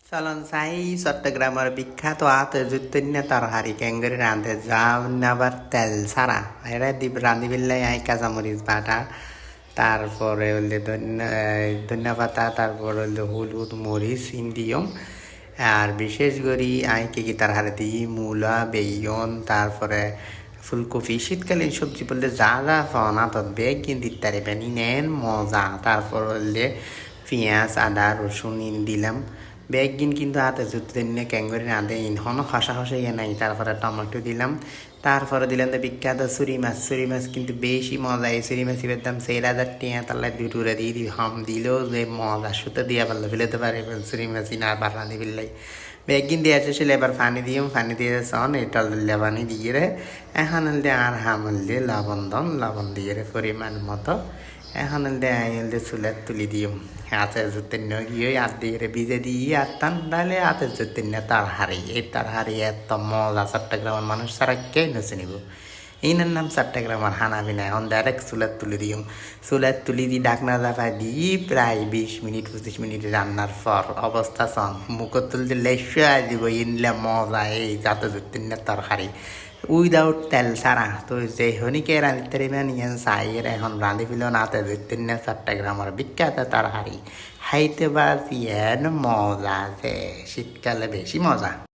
চলন চাই চট্টগ্রামের বিখ্যাত আতের জুত্তন্য তরহারি ক্যাঙ্গুরি রাঁধে যা আবার তেল ছাড়া এরা রাঁধি বিল্লাই আই কাঁচামরিচ বাটা তারপরে হলে ধনিয়া পাতা তারপর হলে হলুদ মরিচ ইন্ডিয়ম আর বিশেষ করে আই কি তরহারি দিই মূলা বেগুন তারপরে ফুলকপি শীতকালীন সবজি বললে যা যা পাওয়া তো বেগ কিন্তু ইত্যাদি বেনি নেন মজা তারপর হলে পেঁয়াজ আদা রসুন দিলাম বেগিন কিন্তু হাতে জুতে নিয়ে ক্যাঙ্গুরি রাঁধে ইনহনও খসা খসা ইয়ে নাই তারপরে টমেটো দিলাম তারপরে দিলাম তো বিখ্যাত চুরি মাছ কিন্তু বেশি মজা এই চুরি মাছ এবার দাম 4,000 তাহলে দুটুরে দিয়ে দিই হাম দিলেও যে মজা সুতো দিয়া পারলে ফেলেতে পারে চুরি মাছ না আবার রাঁধি বিল্লাই বেগিন দিয়ে আসলে এবার পানি পানি দিয়ে সন এটা পানি দিয়ে রে এখন দিয়ে আর হামল দিয়ে লবণ দিয়ে রে পরিমাণ মতো এখন দিয়ে চুলের তুলি দিও হাতে জুতেন্য গিয়ে হাত দিয়ে ভিজে দিয়ে আর টান ডালে হাতে জুতেন্য তরহারি এই তরহারি এত মজা চট্টগ্রামের মানুষ সারা কে নচে নিব এইনার নাম চট্টগ্রামের হানা বিনা এখন ডাইরেক্ট চুলের তুলি দিও চুলের তুলি দিয়ে ডাকনা জাফায় দিয়ে প্রায় 20 মিনিট 25 মিনিট রান্নার পর অবস্থা চন মুখত তুলতে লেসা দিব ইনলে মজা এই যাতে জুতেন্য তরহারি উইদাউট তেল ছাড়া তো যে হনিকে রাঁধতে নিয়েন চাইয়ের এখন রাঁধি ফেল নাতে দিতেন না চট্টগ্রামের বিখ্যাত তরহারি হাইতে বাজি এন মজা যে শীতকালে বেশি মজা।